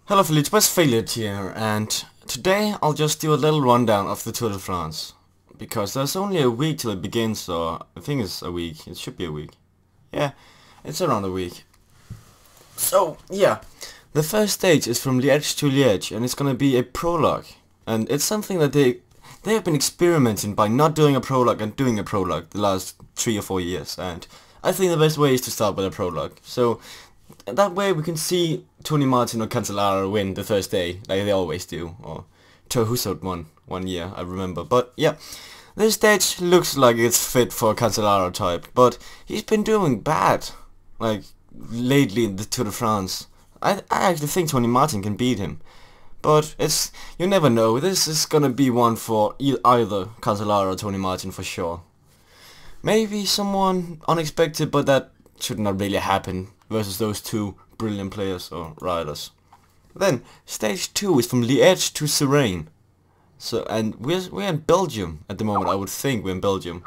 Hello Felix, West Failure here, and today I'll just do a little rundown of the Tour de France. Because there's only a week till it begins, so I think it's a week. It should be a week. Yeah, it's around a week. So, yeah. The first stage is from Liège to Liège, and it's gonna be a prologue. And it's something that they have been experimenting by not doing a prologue and doing a prologue the last 3 or 4 years. And I think the best way is to start with a prologue. So, that way we can see Tony Martin or Cancellara win the first day, like they always do. Or Tour Hushovd won one year, I remember. But yeah, this stage looks like it's fit for a Cancellara type, but he's been doing bad, like, lately in the Tour de France. I actually think Tony Martin can beat him. But you never know. This is gonna be one for either Cancellara or Tony Martin for sure. Maybe someone unexpected, but that should not really happen versus those two brilliant players or riders. Then stage 2 is from Liège to Seraing. So, and we're in Belgium at the moment. I would think we're in Belgium.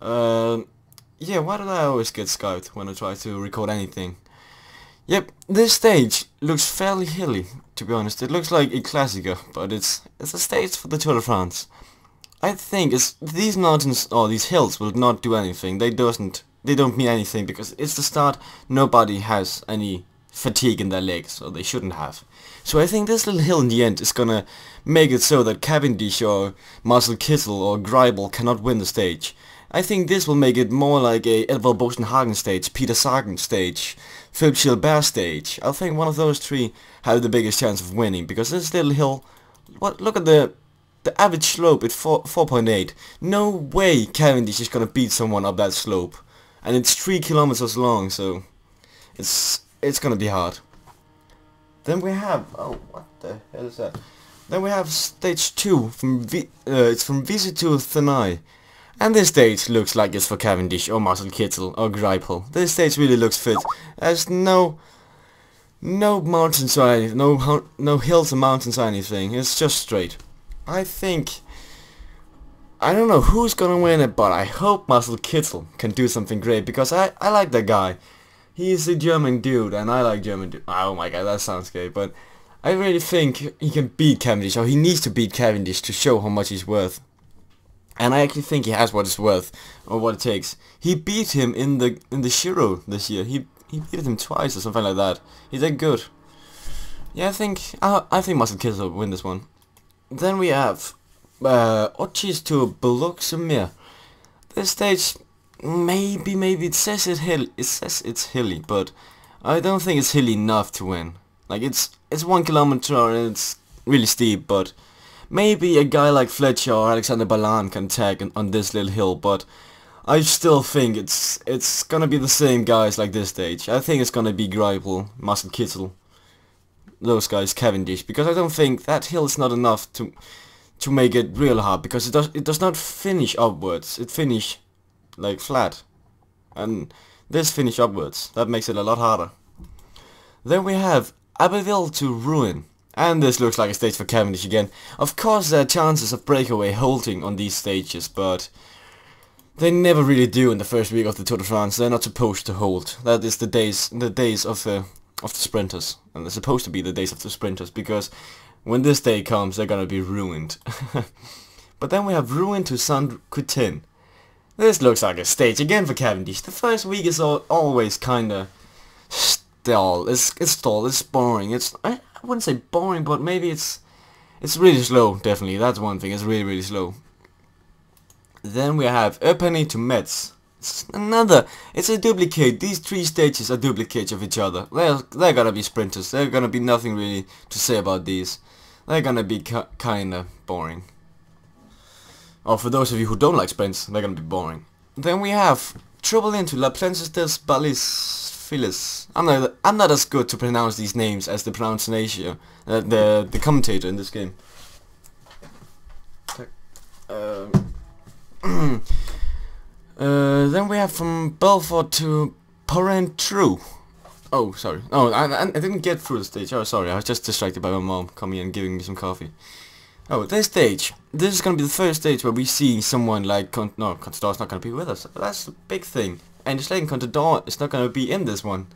Yeah, why did I always get Skyped when I try to record anything? Yep, this stage looks fairly hilly, to be honest. It looks like a Classica, but it's a stage for the Tour de France. I think these mountains or these hills will not do anything. They don't mean anything because it's the start. Nobody has any fatigue in their legs, so they shouldn't have. So I think this little hill in the end is gonna make it so that Cavendish or Marcel Kittel or Greipel cannot win the stage. I think this will make it more like a Edvald Boasson-Hagen stage, Peter Sagan stage, Philip Gilbert stage. I think one of those three have the biggest chance of winning, because this little hill, look at the average slope at 4.8. No way Cavendish is gonna beat someone up that slope. And it's 3 kilometers long, so it's gonna be hard. Then we have, oh, what the hell is that? Then we have stage 2 from it's from Visy to Thenay. And this stage looks like it's for Cavendish or Marcel Kittel or Greipel. This stage really looks fit. There's no mountains or anything, no hills or mountains or anything. It's just straight. I don't know who's gonna win it, but I hope Marcel Kittel can do something great, because I like that guy. He's a German dude, and I like German dude. Oh my god, that sounds gay, but I really think he can beat Cavendish, or he needs to beat Cavendish to show how much he's worth. And I actually think he has what it's worth, or what it takes. He beat him in the Giro this year. He beat him twice or something like that. He did good. Yeah, I think Marcel Kittel will win this one. Then we have Ochis to Bullock-sur-Mer. This stage, maybe it says it's hilly, but I don't think it's hilly enough to win. Like it's 1 kilometer and it's really steep, but maybe a guy like Fletcher or Alexander Ballan can tag on this little hill, but I still think it's gonna be the same guys like this stage. I think it's gonna be Greipel, Marcel Kittel, those guys, Cavendish, because I don't think that hill is not enough to make it real hard, because it does not finish upwards. It finish like flat, and this finish upwards. That makes it a lot harder. Then we have Abbeville to Rouen. And this looks like a stage for Cavendish again. Of course there are chances of breakaway halting on these stages, but they never really do in the first week of the Tour de France. They're not supposed to halt. That is the days of the sprinters, and they're supposed to be the days of the sprinters, because when this day comes they're gonna be ruined. But then we have Rouen to Saint-Quentin. This looks like a stage again for Cavendish. The first week is always kinda stall. It's stall. It's boring. I wouldn't say boring, but maybe it's really slow. Definitely, that's one thing. It's really slow. Then we have Epernay to Metz. It's a duplicate. These 3 stages are duplicates of each other. They're gonna be sprinters. There's gonna be nothing really to say about these. They're gonna be kinda boring. Or for those of you who don't like sprints, they're gonna be boring. Then we have Trouble into La Plaine des Ballis. I'm not as good to pronounce these names as the pronunciation, the commentator in this game. Then we have from Belfort to Runthrough. Oh, sorry. Oh, I didn't get through the stage. Oh, sorry. I was just distracted by my mom coming and giving me some coffee. Oh, this stage. This is gonna be the first stage where we see someone like Contador's not gonna be with us. That's the big thing. And Schleiden Contador is not gonna be in this one.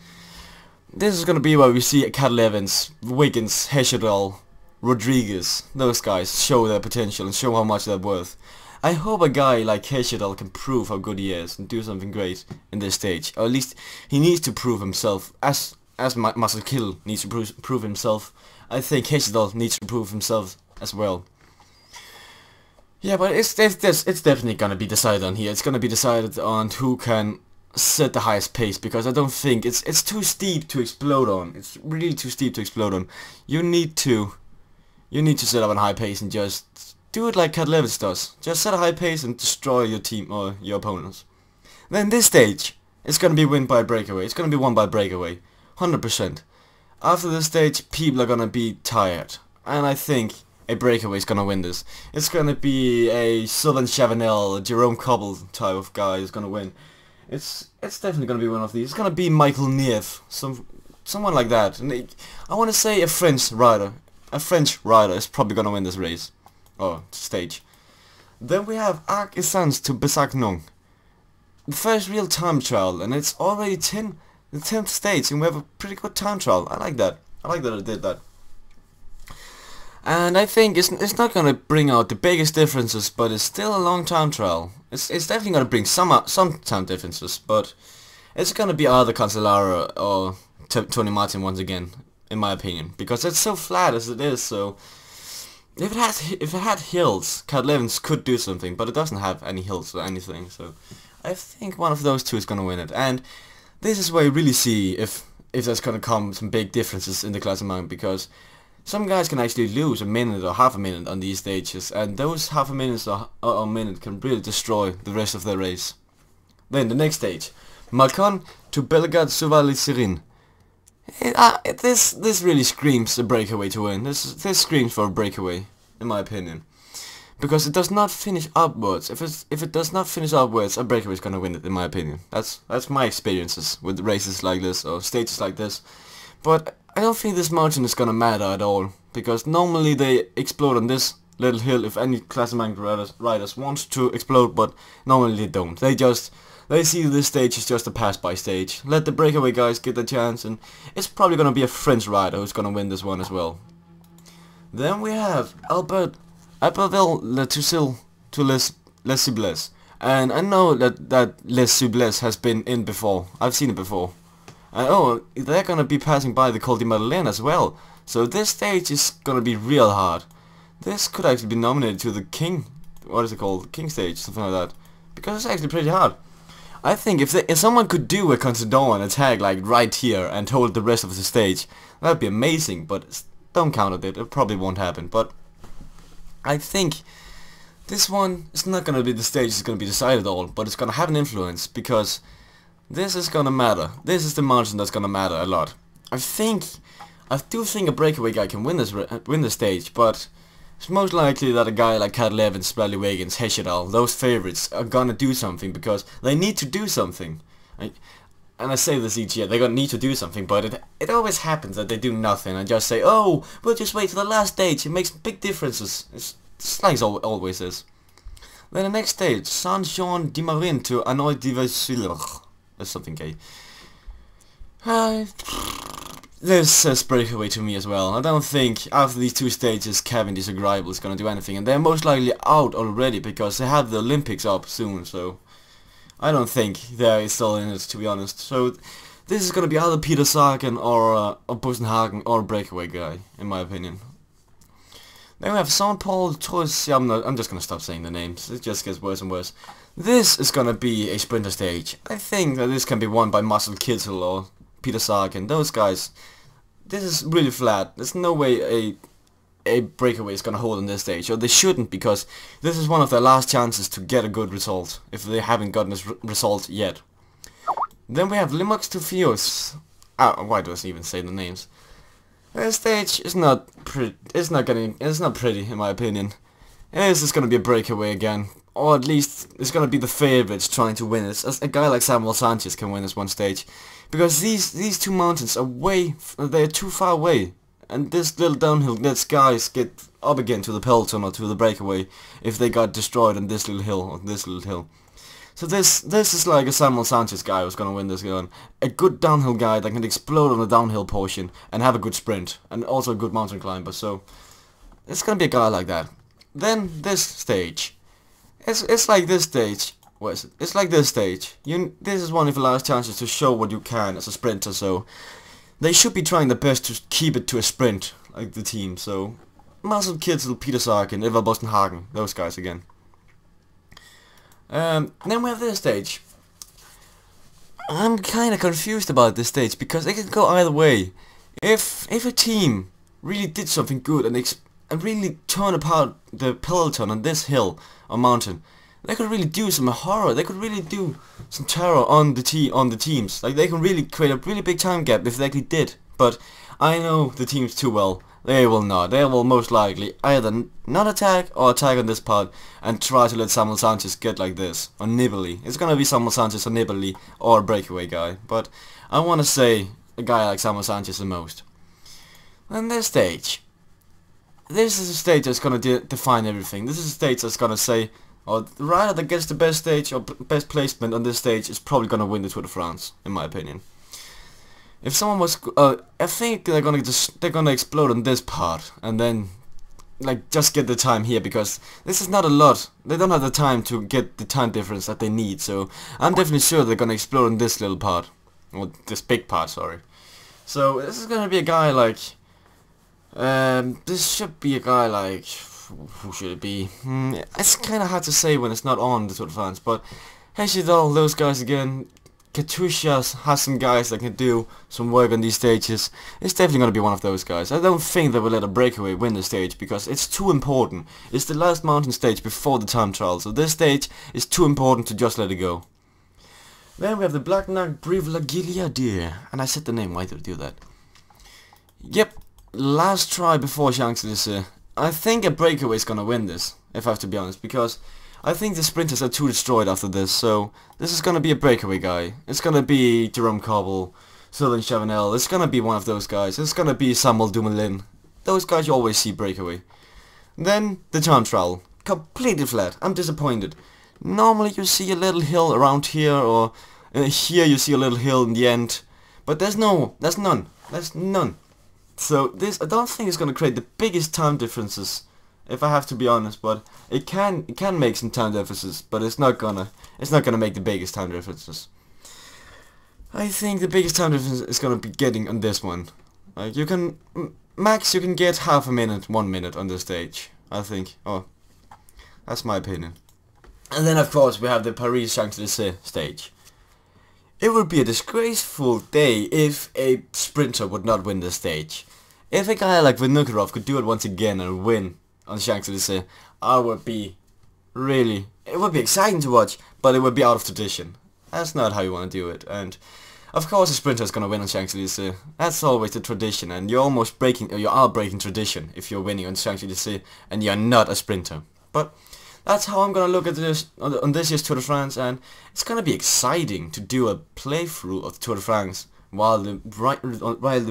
this is gonna be where we see Cadel Evans, Wiggins, Hesjedal, Rodriguez, those guys show their potential and show how much they're worth. I hope a guy like Hesjedal can prove how good he is and do something great in this stage, or at least he needs to prove himself, as Muscle Kill needs to prove himself. I think Hesjedal needs to prove himself as well. Yeah, but it's definitely gonna be decided on here. It's gonna be decided on who can set the highest pace, because I don't think it's too steep to explode on. It's really too steep to explode on. You need to set up a high pace and just do it like Cadel Evans does. Just set a high pace and destroy your team or your opponents. Then this stage, it's gonna be won by breakaway. It's gonna be won by breakaway, 100%. After this stage, people are gonna be tired, and I think a breakaway is gonna win this. It's gonna be a Southern Chavanel, Jerome Cobble type of guy is gonna win. It's definitely gonna be one of these. It's gonna be Michael Niev, someone like that. And I want to say a French rider. A French rider is probably gonna win this race or stage. Then we have Arc Essence to Besaknong, the first real time trial, and it's already the 10th stage, and we have a pretty good time trial. I like that. I like that I did that. And I think it's not gonna bring out the biggest differences, but it's still a long time trial. It's definitely gonna bring some time differences, but it's gonna be either Cancellara or Tony Martin once again, in my opinion, because it's so flat as it is. So if it had hills, Cadel Evans could do something, but it doesn't have any hills or anything. So I think one of those two is gonna win it, and this is where you really see if there's gonna come some big differences in the classement, because some guys can actually lose a minute or half a minute on these stages, and those half a minute or a minute can really destroy the rest of the race. Then the next stage, Malcon to Belgrade Suvali Sirin. This really screams a breakaway to win. This screams for a breakaway, in my opinion, because it does not finish upwards. If it does not finish upwards, a breakaway is gonna win it, in my opinion. That's my experiences with races like this or stages like this. But I don't think this margin is gonna matter at all, because normally they explode on this little hill if any classic riders want to explode, but normally they don't. They see this stage is just a pass-by stage. Let the breakaway guys get the chance, and it's probably gonna be a French rider who's gonna win this one as well. Then we have Albertville Le Toussaint to Les Cibles, and I know that Les Cibles has been in before. I've seen it before. And oh, they're gonna be passing by the Col de Madeleine as well. So this stage is gonna be real hard. This could actually be nominated to the King, what is it called? King stage, something like that. Because it's actually pretty hard. I think if someone could do a Considon attack like right here and hold the rest of the stage, that'd be amazing, but don't count on it. It probably won't happen. But I think this one is not gonna be the stage that's gonna be decided all, but it's gonna have an influence, because this is gonna matter. This is the margin that's gonna matter a lot. I do think a breakaway guy can win this stage, but it's most likely that a guy like Cadel Evans, Bradley Wiggins, Hesjedal, those favorites are gonna do something, because they need to do something. And I say this each year, they're gonna need to do something, but it always happens that they do nothing and just say, oh, we'll just wait till the last stage. It makes big differences. It's like it always is. Then the next stage, Saint-Jean-de-Marin to Anoy Divisiler. That's something gay. This says breakaway to me as well. I don't think after these two stages Cavendish or Greibel is gonna do anything, and they're most likely out already because they have the Olympics up soon, so I don't think they're still in it, to be honest. So this is gonna be either Peter Sagan or Busenhagen or a breakaway guy, in my opinion. Then we have Saint-Paul Torres. I'm just gonna stop saying the names. It just gets worse and worse. This is gonna be a sprinter stage. I think that this can be won by Marcel Kittel or Peter Sagan. Those guys. This is really flat. There's no way a breakaway is gonna hold on this stage, or they shouldn't, because this is one of their last chances to get a good result if they haven't gotten this result yet. Then we have Limox to Fios. Why do I even say the names? This stage is not pretty. It's not pretty, in my opinion. This is gonna be a breakaway again, or at least it's gonna be the favorites trying to win this. As a guy like Samuel Sanchez can win this one stage, because these two mountains are they're too far away, and this little downhill lets guys get up again to the peloton or to the breakaway if they got destroyed on this little hill or this little hill. So this is like a Samuel Sanchez guy who's gonna win this gun. A good downhill guy that can explode on the downhill portion and have a good sprint and also a good mountain climber. So it's gonna be a guy like that. Then this stage, it's like this stage. What is it? It's like this stage. This is one of your last chances to show what you can as a sprinter. So they should be trying their best to keep it to a sprint, like the team. So Marcel Kittel, Peter Sagan, Ivar Bostenhagen, those guys again. Then we have this stage. I'm kinda confused about this stage because it can go either way. If a team really did something good and really torn apart the peloton on this hill or mountain, they could really do some horror. They could really do some terror on the teams. Like they can really create a really big time gap if they actually did. But I know the teams too well. They will not. They will most likely either not attack or attack on this part and try to let Samuel Sanchez get like this or Nibali. It's gonna be Samuel Sanchez or Nibali or a breakaway guy. But I want to say a guy like Samuel Sanchez the most. Then this stage. This is a stage that's gonna define everything. This is a stage that's gonna say, or the rider that gets the best stage or best placement on this stage is probably gonna win the Tour de France, in my opinion. If someone was, I think they're gonna explode on this part and then, like, just get the time here because this is not a lot. They don't have the time to get the time difference that they need. So I'm definitely sure they're gonna explode on this little part, or this big part. Sorry. So this is gonna be a guy like, this should be a guy like, who should it be? It's kind of hard to say when it's not on the Tour de France, but Hesjedal, those guys again. Katusha has some guys that can do some work on these stages. It's definitely going to be one of those guys. I don't think they will let a breakaway win the stage because it's too important. It's the last mountain stage before the time trial, so this stage is too important to just let it go. Then we have the Black Knight Brivla Gilead, and I said the name, why did I do that? Yep, last try before Champs-Élysées. I think a breakaway is going to win this, if I have to be honest, because I think the sprinters are too destroyed after this, so this is gonna be a breakaway guy. It's gonna be Jerome Cobble, Sylvain Chavanel, it's gonna be one of those guys. It's gonna be Samuel Dumoulin. Those guys you always see breakaway. Then the time trial. Completely flat. I'm disappointed. Normally you see a little hill around here, or here you see a little hill in the end. But there's none. There's none. So this, I don't think it's gonna create the biggest time differences, if I have to be honest, but it can make some time differences, but it's not gonna make the biggest time differences. I think the biggest time difference is gonna be getting on this one. Like you can max, you can get half a minute, 1 minute on this stage. I think. Oh, that's my opinion. And then of course we have the Paris Champs-Élysées stage. It would be a disgraceful day if a sprinter would not win this stage. If a guy like Vinokurov could do it once again and win on the Champs-Élysées, it would be exciting to watch, but it would be out of tradition. That's not how you want to do it, and of course a sprinter is going to win on Champs-Élysées. That's always the tradition, and you are breaking tradition if you're winning on Champs-Élysées and you're not a sprinter. But that's how I'm going to look at this on this year's Tour de France, and it's going to be exciting to do a playthrough of the Tour de France while the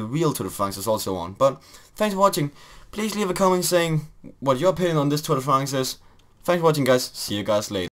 real Tour de France is also on. But thanks for watching. Please leave a comment saying what your opinion on this Tour de France is. Thanks for watching guys, see you guys later.